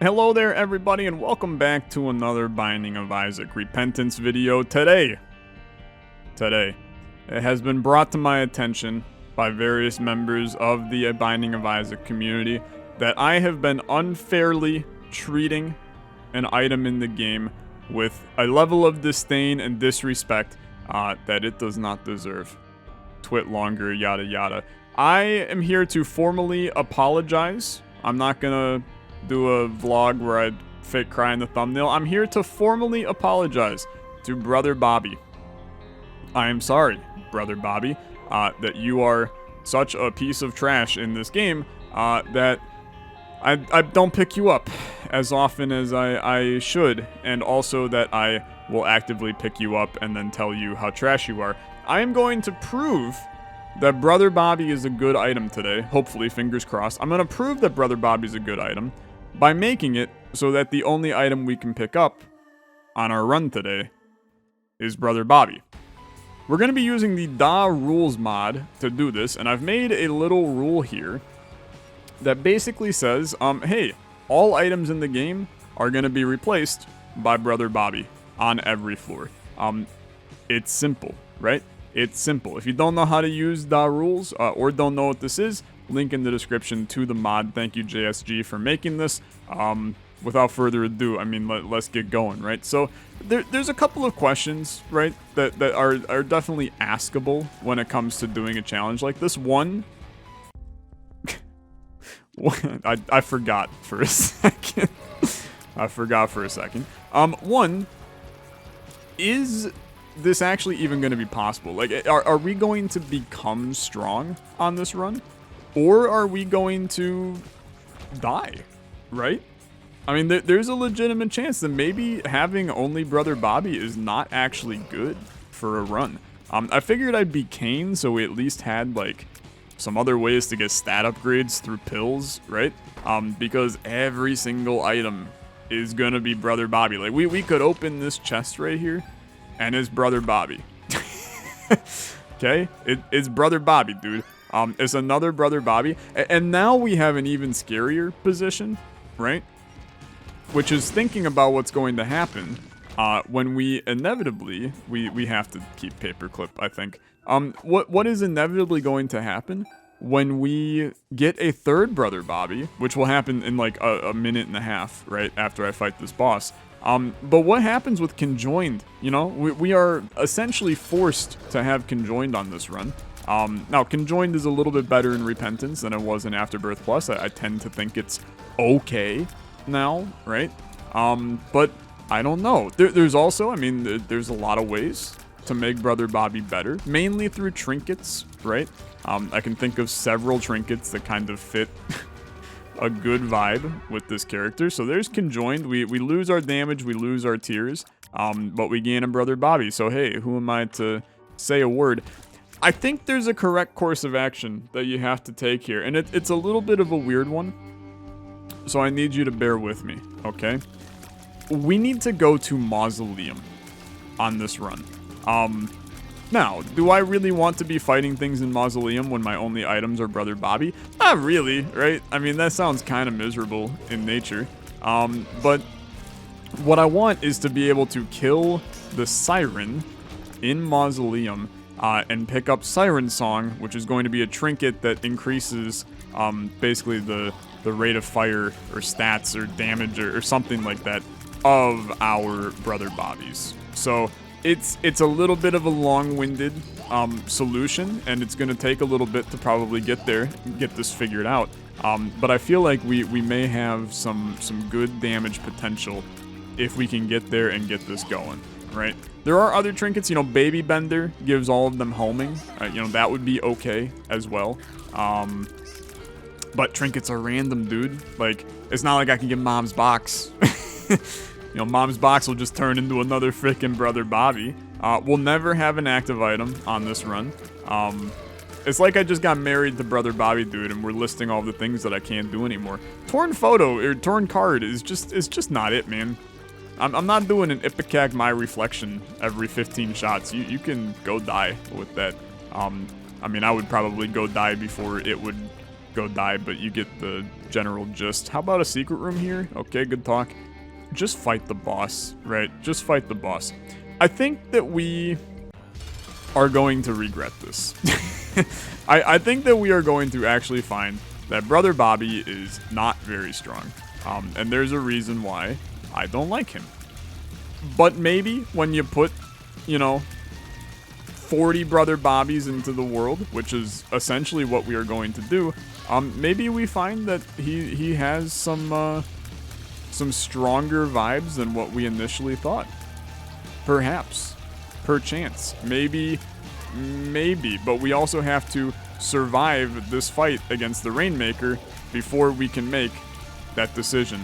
Hello there everybody and welcome back to another Binding of Isaac Repentance video. Today, it has been brought to my attention by various members of the Binding of Isaac community that I have been unfairly treating an item in the game with a level of disdain and disrespect that it does not deserve. Twit longer, yada yada. I am here to formally apologize. I'm not gonna do a vlog where I fake cry in the thumbnail. I'm here to formally apologize to Brother Bobby. I am sorry, Brother Bobby, that you are such a piece of trash in this game that I don't pick you up as often as I should, and also that I will actively pick you up and then tell you how trash you are. I am going to prove that Brother Bobby is a good item today. Hopefully, fingers crossed. I'm going to prove that Brother Bobby is a good item by making it so that the only item we can pick up on our run today is Brother Bobby. We're going to be using the Da Rules mod to do this, and I've made a little rule here that basically says, hey, all items in the game are going to be replaced by Brother Bobby on every floor. It's simple, right? It's simple. If you don't know how to use Da Rules or don't know what this is, link in the description to the mod. Thank you, JSG, for making this. Without further ado, I mean, let's get going, right? So there's a couple of questions, right, that are definitely askable when it comes to doing a challenge like this. One, I forgot for a second. One, is this actually even going to be possible? Like, are we going to become strong on this run? Or are we going to die, right? I mean, there's a legitimate chance that maybe having only Brother Bobby is not actually good for a run. I figured I'd be Kane, so we at least had, like, some other ways to get stat upgrades through pills, right? Because every single item is gonna be Brother Bobby. Like, we could open this chest right here, and it's Brother Bobby. Okay? It's Brother Bobby, dude. It's another Brother Bobby. And now we have an even scarier position, right? Which is thinking about what's going to happen when we inevitably, we have to keep paperclip, I think. What is inevitably going to happen when we get a third Brother Bobby, which will happen in like a minute and a half, right, after I fight this boss. But what happens with Conjoined? You know, we are essentially forced to have Conjoined on this run. Now, Conjoined is a little bit better in Repentance than it was in Afterbirth Plus. I tend to think it's okay now, right? But I don't know. There's also, I mean, there's a lot of ways to make Brother Bobby better, mainly through trinkets, right? I can think of several trinkets that kind of fit a good vibe with this character. So there's Conjoined. We lose our damage, we lose our tears, but we gain a Brother Bobby. So hey, who am I to say a word? I think there's a correct course of action that you have to take here, and it's a little bit of a weird one, so I need you to bear with me, okay? We need to go to Mausoleum on this run. Now, do I really want to be fighting things in Mausoleum when my only items are Brother Bobby? Not really, right? I mean, that sounds kind of miserable in nature. But what I want is to be able to kill the Siren in Mausoleum and pick up Siren Song, which is going to be a trinket that increases basically the rate of fire or stats or damage or something like that of our Brother Bobbies. So it's a little bit of a long-winded solution, and it's going to take a little bit to probably get this figured out. But I feel like we may have some good damage potential if we can get there and get this going, right? There are other trinkets, you know, Baby Bender gives all of them homing. You know, that would be okay as well. But trinkets are random, dude. Like, it's not like I can get Mom's Box. You know, Mom's Box will just turn into another freaking Brother Bobby. We'll never have an active item on this run. It's like I just got married to Brother Bobby, dude, and we're listing all the things that I can't do anymore. Torn photo or torn card is just not it, man. I'm not doing an Ipecac My Reflection every 15 shots. You can go die with that. I mean, I would probably go die before it would go die, but you get the general gist. How about a secret room here? Okay, good talk. Just fight the boss, right? Just fight the boss. I think that we are going to regret this. I think that we are going to actually find that Brother Bobby is not very strong. And there's a reason why I don't like him. But maybe when you put, you know, 40 Brother Bobbies into the world, which is essentially what we are going to do, maybe we find that he has some stronger vibes than what we initially thought. Perhaps. Perchance. Maybe. But we also have to survive this fight against the Rainmaker before we can make that decision.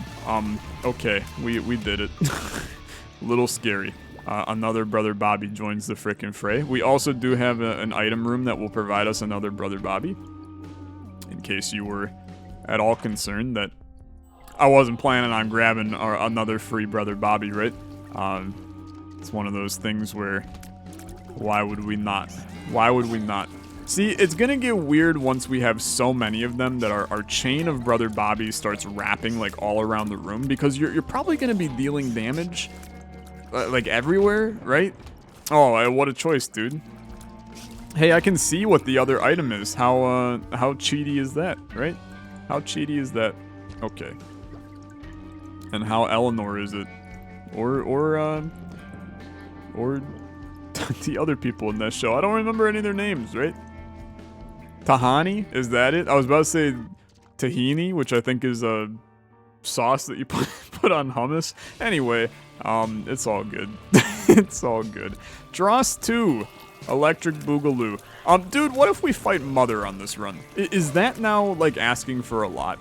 Okay. We did it. A little scary. Another Brother Bobby joins the frickin' fray. We also do have an item room that will provide us another Brother Bobby. In case you were at all concerned that I wasn't planning on grabbing another free Brother Bobby, right? It's one of those things where, why would we not? Why would we not? See, it's gonna get weird once we have so many of them that our chain of Brother Bobbies starts wrapping like all around the room, because you're probably gonna be dealing damage like everywhere, right? Oh, what a choice, dude. Hey, I can see what the other item is. How cheaty is that, right? How cheaty is that? Okay. And how Eleanor is it? Or the other people in that show. I don't remember any of their names, right? Tahani? Is that it? I was about to say tahini, which I think is a sauce that you put on hummus. Anyway, it's all good. It's all good. Dross 2. Electric Boogaloo. Dude, what if we fight Mother on this run? Is that now, like, asking for a lot?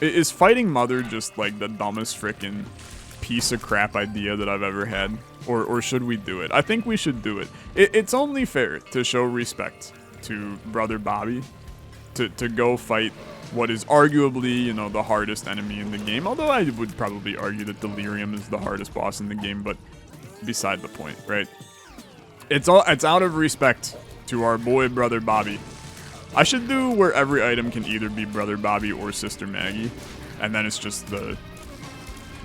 Is fighting Mother just, like, the dumbest frickin' piece of crap idea that I've ever had? Or should we do it? I think we should do it. It's only fair to show respect to Brother Bobby to go fight what is arguably, you know, the hardest enemy in the game. Although I would probably argue that Delirium is the hardest boss in the game, but beside the point, right? It's out of respect to our boy Brother Bobby. I should do where every item can either be Brother Bobby or Sister Maggie, and then it's just the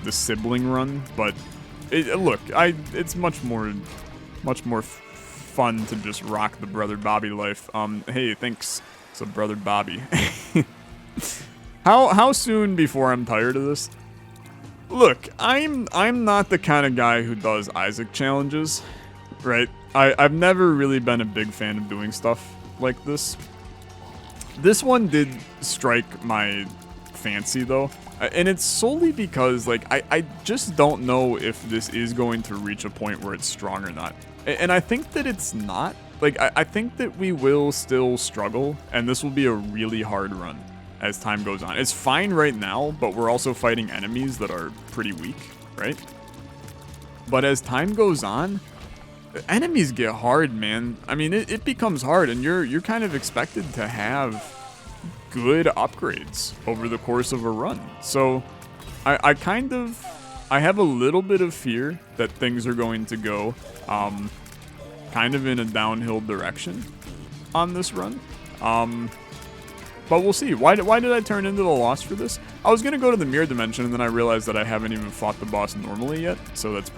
sibling run. But look, it's much more fun to just rock the Brother Bobby life. Hey, thanks. So Brother Bobby. How soon before I'm tired of this? Look, I'm not the kind of guy who does Isaac challenges, right? I've never really been a big fan of doing stuff like this. This one did strike my fancy though, and it's solely because like I just don't know if this is going to reach a point where it's strong or not. And I think that it's not. Like, I think that we will still struggle, and this will be a really hard run as time goes on. It's fine right now, but we're also fighting enemies that are pretty weak, right? But as time goes on, enemies get hard, man. I mean, it becomes hard, and you're kind of expected to have good upgrades over the course of a run. So I have a little bit of fear that things are going to go kind of in a downhill direction on this run. But we'll see. Why did I turn into the Lost for this? I was going to go to the Mirror Dimension, and then I realized that I haven't even fought the boss normally yet, so that's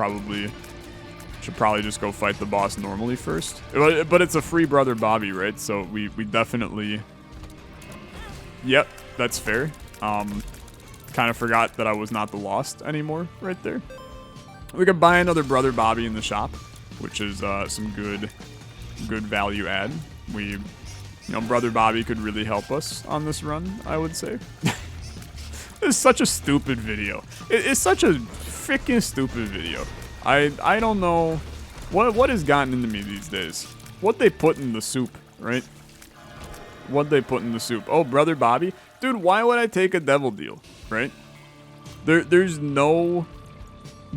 should probably just go fight the boss normally first. But it's a free Brother Bobby, right? So we definitely... Yep, that's fair. Kind of forgot that I was not the Lost anymore right there. We could buy another Brother Bobby in the shop, which is some good value add. Brother Bobby could really help us on this run, I would say. It's such a stupid video. It's such a freaking stupid video. I don't know what has gotten into me these days. What they put in the soup, right? What they put in the soup. Oh, Brother Bobby? Dude, why would I take a devil deal, right? There's no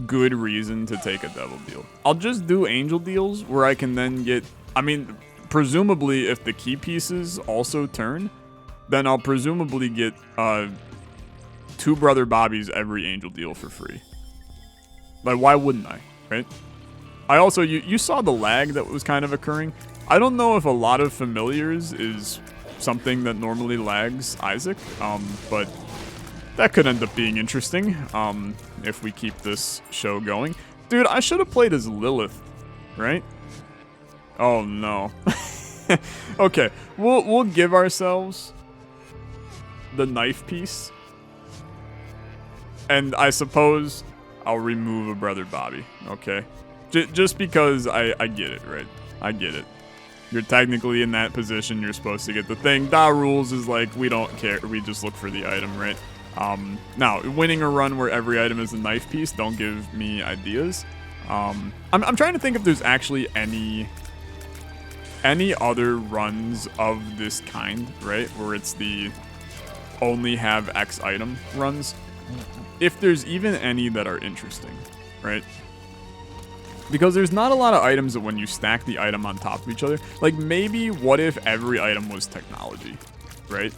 good reason to take a devil deal. I'll just do angel deals where I can then get... I mean, presumably if the key pieces also turn, then I'll presumably get 2 Brother Bobbies every angel deal for free. Like, why wouldn't I, right? I also... You saw the lag that was kind of occurring. I don't know if a lot of familiars is something that normally lags Isaac, but That could end up being interesting, if we keep this show going. Dude, I should have played as Lilith, right? Oh, no. Okay, we'll give ourselves the knife piece. And I suppose I'll remove a Brother Bobby, okay? Just because I get it, right? I get it. You're technically in that position, you're supposed to get the thing. Da rules is like, we don't care, we just look for the item, right? Now, winning a run where every item is a knife piece, don't give me ideas. I'm trying to think if there's actually any other runs of this kind, right? Where it's the only have X item runs. If there's even any that are interesting, right? Because there's not a lot of items that when you stack the item on top of each other, like maybe what if every item was technology, right?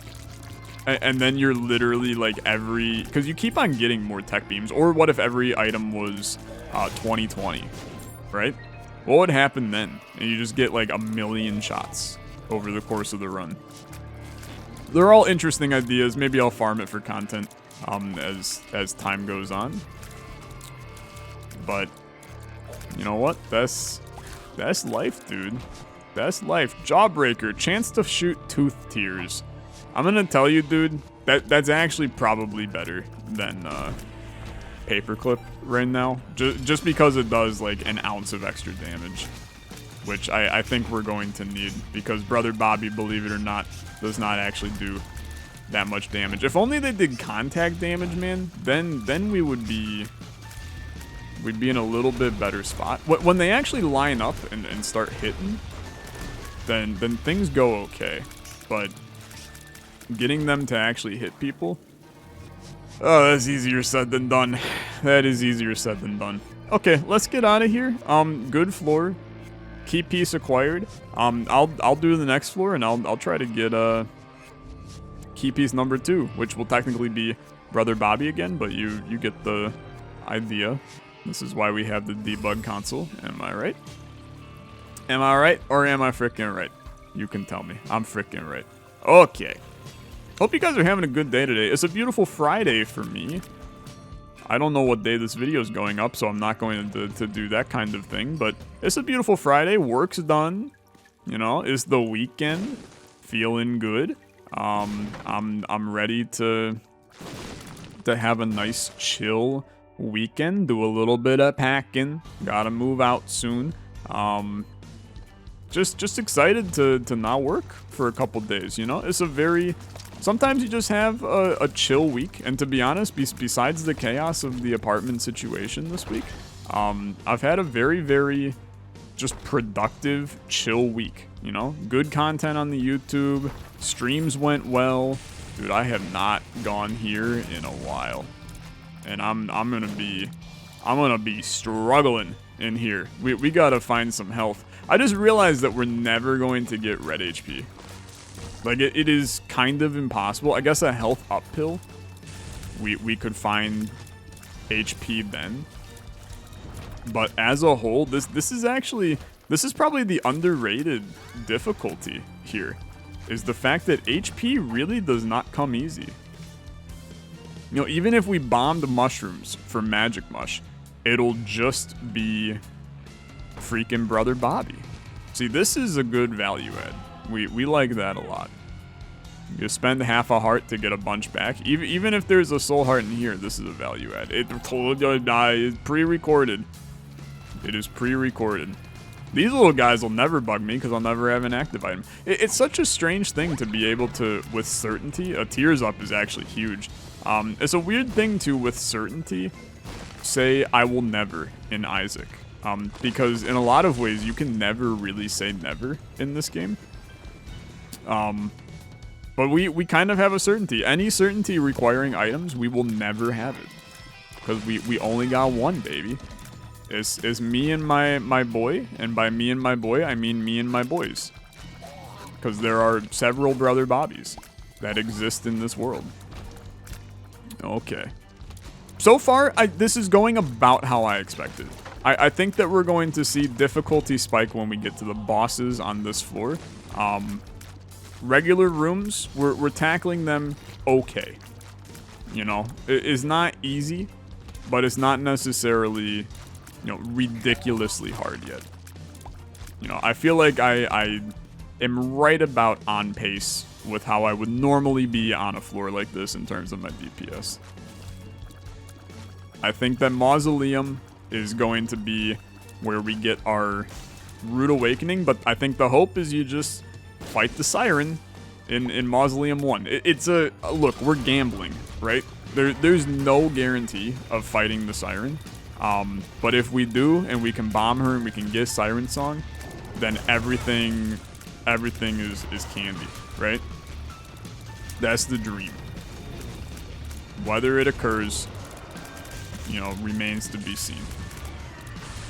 And then you're literally like because you keep on getting more tech beams, or what if every item was 2020, right? What would happen then? And you just get like 1,000,000 shots over the course of the run. They're all interesting ideas. Maybe I'll farm it for content as time goes on. But you know what? That's life, dude. That's life. Jawbreaker, chance to shoot tooth tears. I'm gonna tell you, dude, that's actually probably better than paperclip right now, just because it does like an ounce of extra damage, which I think we're going to need, because Brother Bobby, believe it or not, does not actually do that much damage. If only they did contact damage, man, then we'd be in a little bit better spot. When they actually line up and start hitting, then things go okay. But getting them to actually hit people, oh, that's easier said than done. That is easier said than done. Okay, let's get out of here. Good floor. Key piece acquired. I'll do the next floor, and I'll try to get key piece number 2, which will technically be Brother Bobby again, but you get the idea. This is why we have the debug console. Am I right? Am I right, or am I freaking right? You can tell me. I'm freaking right. Okay. Hope you guys are having a good day today. It's a beautiful Friday for me. I don't know what day this video is going up, so I'm not going to do that kind of thing, but it's a beautiful Friday. Work's done. You know, it's the weekend. Feeling good. I'm ready to have a nice chill weekend. Do a little bit of packing. Gotta move out soon. Just excited to not work for a couple days, you know? It's a very... Sometimes you just have a chill week, and to be honest, besides the chaos of the apartment situation this week, I've had a very, very just productive, chill week, you know? Good content on the YouTube, streams went well. Dude, I have not gone here in a while, and I'm gonna be struggling in here. We gotta find some health. I just realized that we're never going to get red HP. Like, it is kind of impossible. I guess a health uphill, we could find HP then. But as a whole, this is probably the underrated difficulty here, is the fact that HP really does not come easy. You know, even if we bombed mushrooms for Magic Mush, it'll just be freaking Brother Bobby. See, this is a good value add. We like that a lot. You spend half a heart to get a bunch back. Even if there's a soul heart in here, this is a value add. It's pre-recorded. It is pre-recorded. These little guys will never bug me because I'll never have an active item. It's such a strange thing to be able to, with certainty, a tears up is actually huge. It's a weird thing to, with certainty, say I will never in Isaac. Because in a lot of ways, you can never really say never in this game. But we kind of have a certainty. Any certainty requiring items, we will never have it. Because we only got one, baby. It's me and my boy. And by me and my boy, I mean me and my boys. Because there are several Brother Bobbies that exist in this world. Okay. So far, this is going about how I expected. I think that we're going to see difficulty spike when we get to the bosses on this floor. Regular rooms, we're tackling them okay. you know, is not easy, but it's not necessarily, ridiculously hard yet. I feel like I am right about on pace with how I would normally be on a floor like this in terms of my DPS. I think that Mausoleum is going to be where we get our Rude Awakening, but I think the hope is you just fight the Siren in Mausoleum 1. It's a... Look, we're gambling, right? There's no guarantee of fighting the Siren. But if we do, and we can bomb her and we can get Siren Song, then everything is candy, right? That's the dream. Whether it occurs, remains to be seen.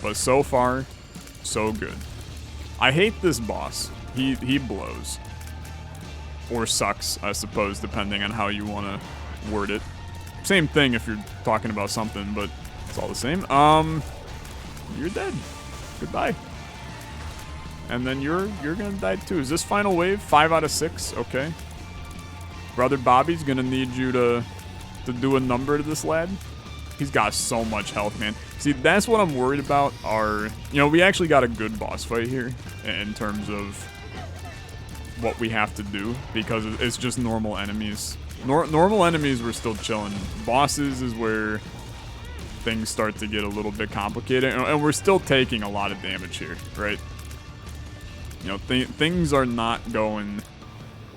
But so far, so good. I hate this boss. He blows. Or sucks, I suppose, depending on how you want to word it. Same thing if you're talking about something, but it's all the same. You're dead. Goodbye. And then you're gonna die too. Is this final wave? 5 out of 6? Okay. Brother Bobby's gonna need you to do a number to this lad. He's got so much health, man. See, that's what I'm worried about are... we actually got a good boss fight here in terms of what we have to do, because it's just normal enemies. Normal enemies, we're still chilling. Bosses is where things start to get a little bit complicated, and we're still taking a lot of damage here, right? Things are not going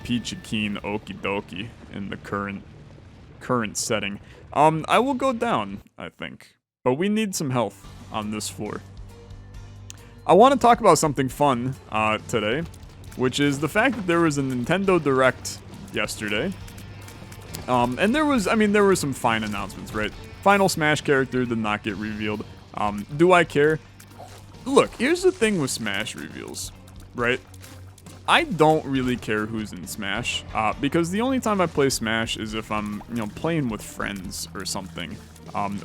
peachy keen okie dokie in the current setting. I will go down, I think, but we need some health on this floor. I want to talk about something fun today, which is the fact that there was a Nintendo Direct yesterday. And there were some fine announcements, right? Final Smash character did not get revealed. Do I care? Look, here's the thing with Smash reveals, right? I don't really care who's in Smash, because the only time I play Smash is if I'm, playing with friends or something,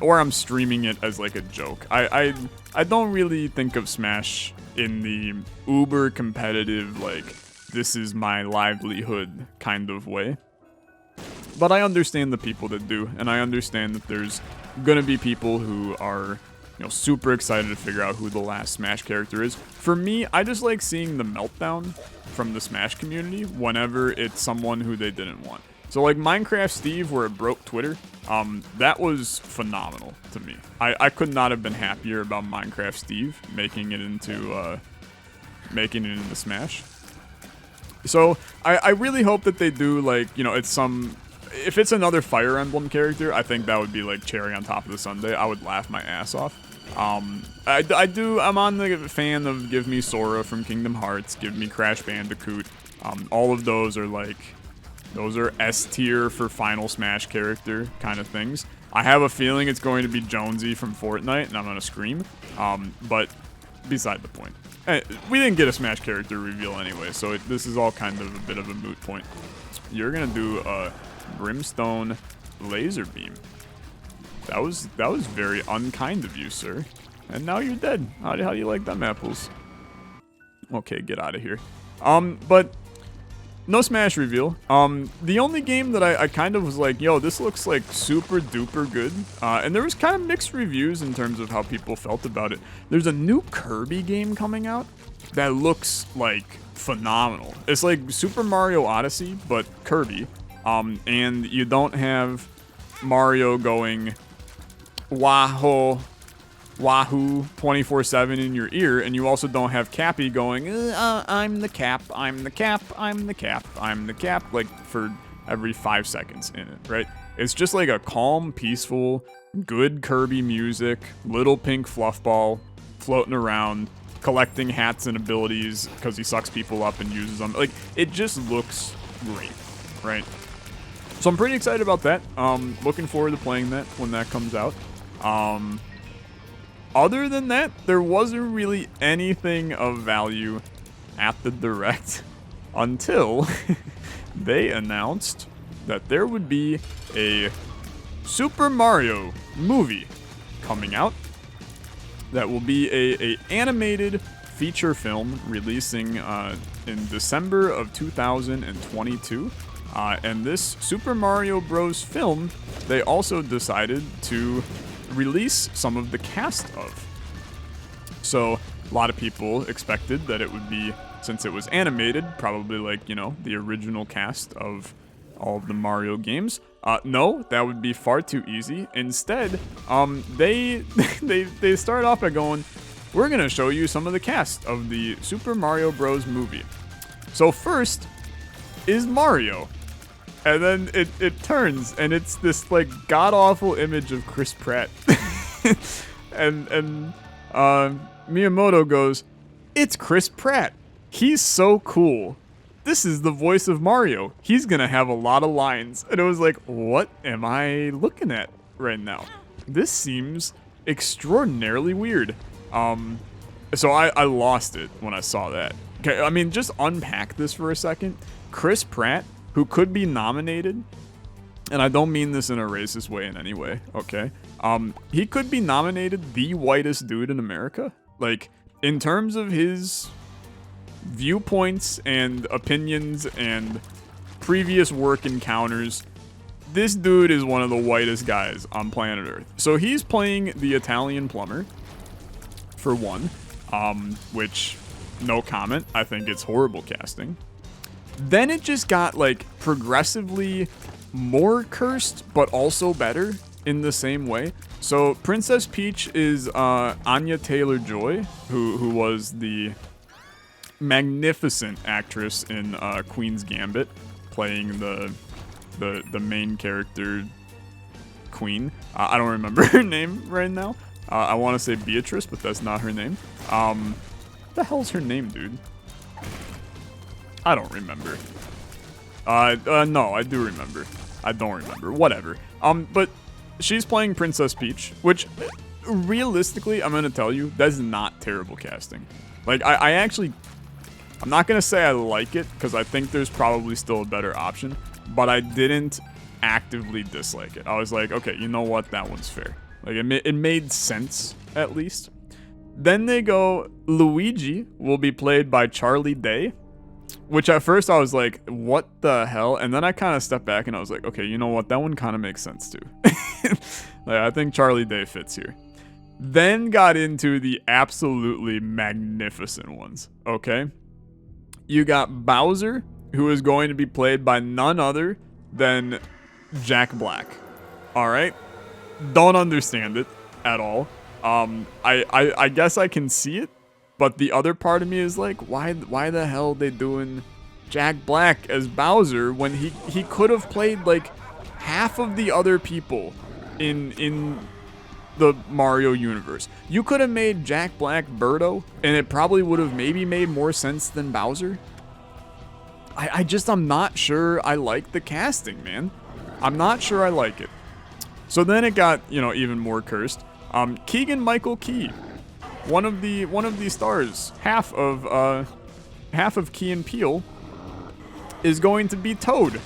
or I'm streaming it as like a joke. I don't really think of Smash in the uber competitive, like, this is my livelihood kind of way. But I understand the people that do, and I understand that there's gonna be people who are, super excited to figure out who the last Smash character is. For me, I just like seeing the meltdown from the Smash community whenever it's someone who they didn't want. So like Minecraft Steve, where it broke Twitter, that was phenomenal to me. I could not have been happier about Minecraft Steve making it into Smash. So I really hope that they do, like, if it's another Fire Emblem character, I think that would be like cherry on top of the sundae. I would laugh my ass off. I'm on the fan of give me Sora from Kingdom Hearts, give me Crash Bandicoot. All of those are those are S tier for Final Smash character kind of things. I have a feeling it's going to be Jonesy from Fortnite, and I'm gonna scream. But beside the point. We didn't get a Smash character reveal anyway, so this is all kind of a bit of a moot point. You're gonna do a Brimstone Laser Beam. That was very unkind of you, sir. And now you're dead. How do you like them apples? Okay, get out of here. But no Smash reveal. The only game that I kind of was like, yo, this looks like super duper good. And there was kind of mixed reviews in terms of how people felt about it. There's a new Kirby game coming out that looks like phenomenal. It's like Super Mario Odyssey, but Kirby. And you don't have Mario going wahoo 24/7 in your ear, and you also don't have Cappy going, I'm the Cap, I'm the Cap, I'm the Cap, I'm the Cap, like for every 5 seconds in it, right? It's just like a calm, peaceful, good Kirby music, little pink fluff ball floating around, collecting hats and abilities because he sucks people up and uses them. Like, it just looks great, right? So I'm pretty excited about that. Looking forward to playing that when that comes out. Other than that, there wasn't really anything of value at the Direct until they announced that there would be a Super Mario movie coming out that will be a animated feature film releasing in December of 2022. And this Super Mario Bros. Film, they also decided to release some of the cast of. So a lot of people expected that it would be, since it was animated, probably like, you know, the original cast of all of the Mario games. No, that would be far too easy. Instead, they they start off by going, we're gonna show you some of the cast of the Super Mario Bros. Movie. So first is Mario. And then it turns, and it's this, like, god-awful image of Chris Pratt. and Miyamoto goes, it's Chris Pratt. He's so cool. This is the voice of Mario. He's gonna have a lot of lines. And it was like, what am I looking at right now? This seems extraordinarily weird. So I lost it when I saw that. Okay, I mean, just unpack this for a second. Chris Pratt, who could be nominated, and I don't mean this in a racist way in any way, okay? He could be nominated the whitest dude in America. Like, in terms of his viewpoints and opinions and previous work encounters, this dude is one of the whitest guys on planet Earth. So he's playing the Italian plumber, for one, which, no comment. I think it's horrible casting. Then it just got, like, progressively more cursed, but also better in the same way. So Princess Peach is Anya Taylor-Joy, who was the magnificent actress in Queen's Gambit, playing the main character, Queen. I don't remember her name right now. I want to say Beatrice, but that's not her name. What the hell's her name, dude? I don't remember. No, I do remember. I don't remember. Whatever. But she's playing Princess Peach, which, realistically, I'm gonna tell you, that's not terrible casting. Like, I actually, I'm not gonna say I like it, because I think there's probably still a better option, but I didn't actively dislike it. I was like, okay, you know what? That one's fair. Like, it made sense, at least. Then they go, Luigi will be played by Charlie Day. Which at first I was like, what the hell? And then I kind of stepped back and I was like, okay, you know what? That one kind of makes sense too. Like, I think Charlie Day fits here. Then got into the absolutely magnificent ones, okay? You got Bowser, who is going to be played by none other than Jack Black. All right? Don't understand it at all. I guess I can see it. But the other part of me is like, why the hell are they doing Jack Black as Bowser when he could have played like half of the other people in the Mario universe? You could have made Jack Black Birdo, and it probably would have maybe made more sense than Bowser. I'm not sure I like the casting, man. I'm not sure I like it. So then it got, you know, even more cursed. Keegan-Michael Key. One of the stars, half of Key and Peele, is going to be Toad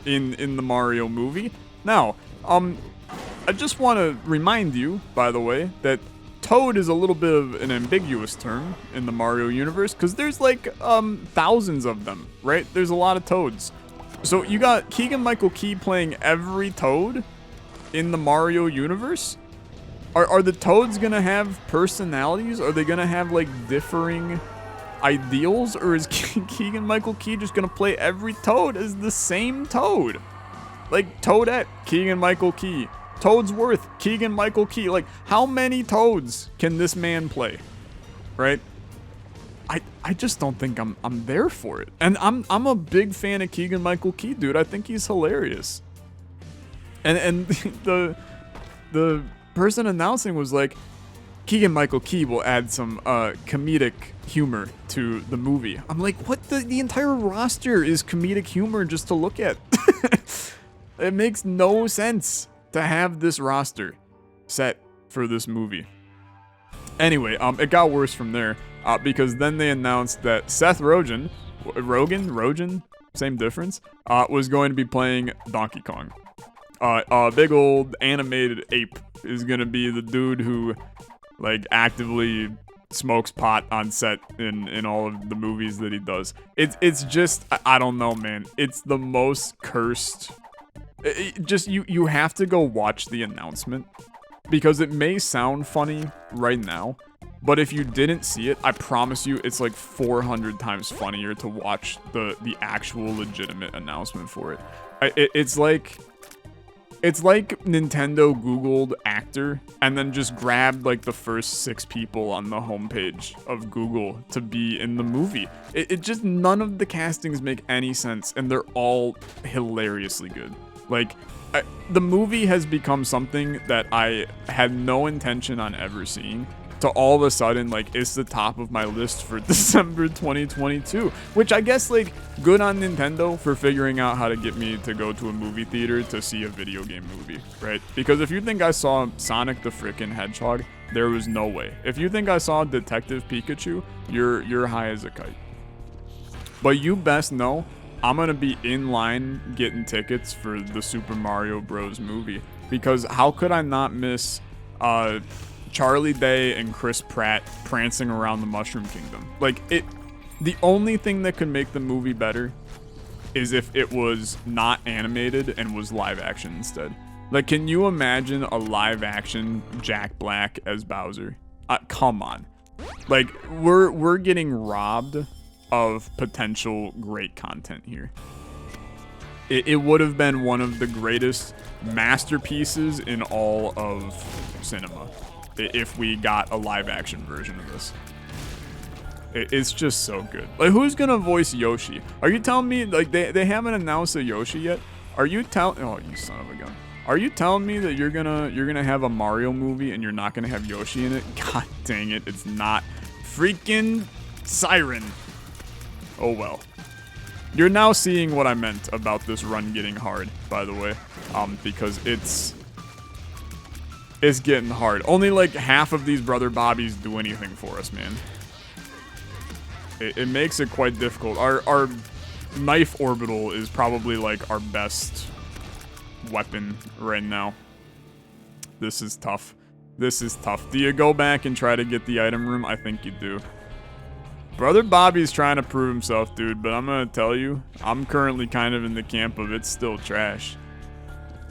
in the Mario movie. Now, I just want to remind you, by the way, that Toad is a little bit of an ambiguous term in the Mario universe, because there's like thousands of them, right? There's a lot of Toads. So you got Keegan-Michael Key playing every Toad in the Mario universe? Are the Toads gonna have personalities? Are they gonna have like differing ideals? Or is Keegan-Michael Key just gonna play every Toad as the same Toad? Like Toadette, Keegan-Michael Key. Toadsworth, Keegan-Michael Key. Like, how many Toads can this man play? Right? I just don't think I'm there for it. And I'm a big fan of Keegan-Michael Key, dude. I think he's hilarious. And the person announcing was like, Keegan-Michael Key will add some comedic humor to the movie. I'm like, what? The entire roster is comedic humor just to look at. It makes no sense to have this roster set for this movie. Anyway, it got worse from there because then they announced that Seth Rogen, same difference, was going to be playing Donkey Kong. A big old animated ape is gonna be the dude who, like, actively smokes pot on set in all of the movies that he does. It's just, I don't know, man. It's the most cursed. Just you have to go watch the announcement, because it may sound funny right now, but if you didn't see it, I promise you it's like 400 times funnier to watch the actual legitimate announcement for it. It's like Nintendo Googled actor and then just grabbed like the first 6 people on the homepage of Google to be in the movie. It just, none of the castings make any sense, and they're all hilariously good. Like, the movie has become something that I had no intention on ever seeing, to all of a sudden, like, it's the top of my list for December 2022, which I guess, like, good on Nintendo for figuring out how to get me to go to a movie theater to see a video game movie, right? Because if you think I saw Sonic the frickin' Hedgehog, there was no way. If you think I saw Detective Pikachu, you're high as a kite. But you best know, I'm gonna be in line getting tickets for the Super Mario Bros. Movie, because how could I not miss Charlie Day and Chris Pratt prancing around the Mushroom Kingdom? Like, the only thing that could make the movie better is if it was not animated and was live action instead. Like, can you imagine a live action Jack Black as Bowser? Come on. Like, we're getting robbed of potential great content here. It would have been one of the greatest masterpieces in all of cinema if we got a live action version of this. It's just so good. Like, who's gonna voice Yoshi? Are you telling me, like, they haven't announced a Yoshi yet? Are you telling, oh, you son of a gun. Are you telling me that you're gonna have a Mario movie and you're not gonna have Yoshi in it? God dang it, it's not freaking Siren. Oh well. You're now seeing what I meant about this run getting hard, by the way. Because it's getting hard. Only like half of these Brother Bobbies do anything for us, man. It makes it quite difficult. Our knife orbital is probably like our best weapon right now. This is tough. This is tough. Do you go back and try to get the item room? I think you do. Brother Bobby's trying to prove himself, dude, but I'm gonna tell you, I'm currently kind of in the camp of it's still trash.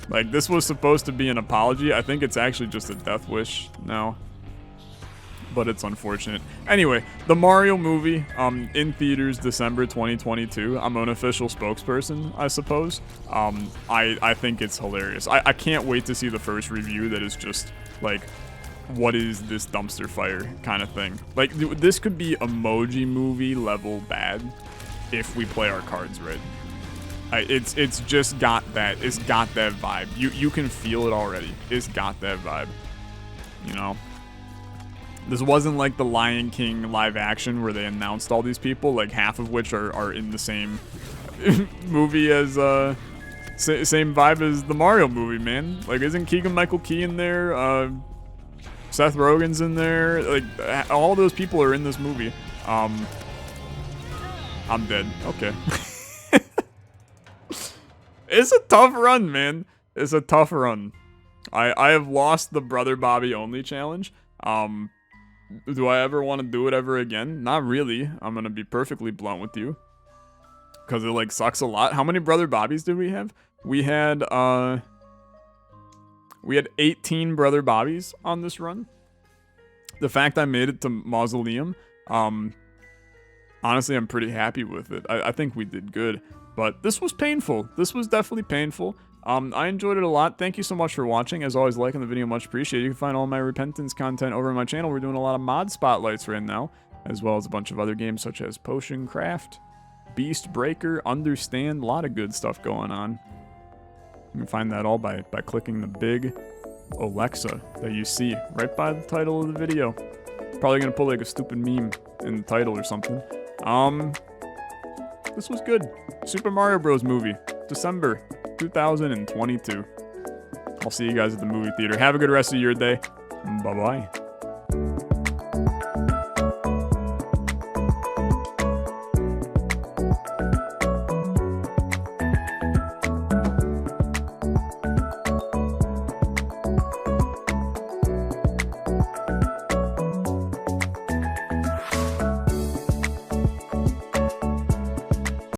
Like, this was supposed to be an apology. I think it's actually just a death wish now. But it's unfortunate. Anyway, the Mario movie, in theaters December 2022. I'm an official spokesperson, I suppose. I think it's hilarious. I can't wait to see the first review that is just, like, what is this dumpster fire kind of thing. Like, this could be Emoji Movie level bad if we play our cards right. It's just got that. It's got that vibe. You can feel it already. It's got that vibe. You know? This wasn't like the Lion King live action where they announced all these people, like half of which are in the same movie as, same vibe as the Mario movie, man. Like, isn't Keegan-Michael Key in there? Seth Rogen's in there. Like, all those people are in this movie. I'm dead. Okay. It's a tough run, man. It's a tough run. I have lost the Brother Bobby only challenge. Do I ever want to do it ever again? Not really. I'm gonna be perfectly blunt with you, because it like sucks a lot. How many Brother Bobbies did we have? We had 18 Brother Bobbies on this run. The fact I made it to Mausoleum, honestly, I'm pretty happy with it. I think we did good, but this was painful. This was definitely painful. I enjoyed it a lot. Thank you so much for watching. As always, liking the video, much appreciated. You can find all my Repentance content over on my channel. We're doing a lot of mod spotlights right now, as well as a bunch of other games such as Potion Craft, Beast Breaker, Understand. A lot of good stuff going on. You can find that all by clicking the big Olexa that you see right by the title of the video. Probably gonna put like a stupid meme in the title or something. This was good. Super Mario Bros. Movie, December 2022. I'll see you guys at the movie theater. Have a good rest of your day. Bye-bye.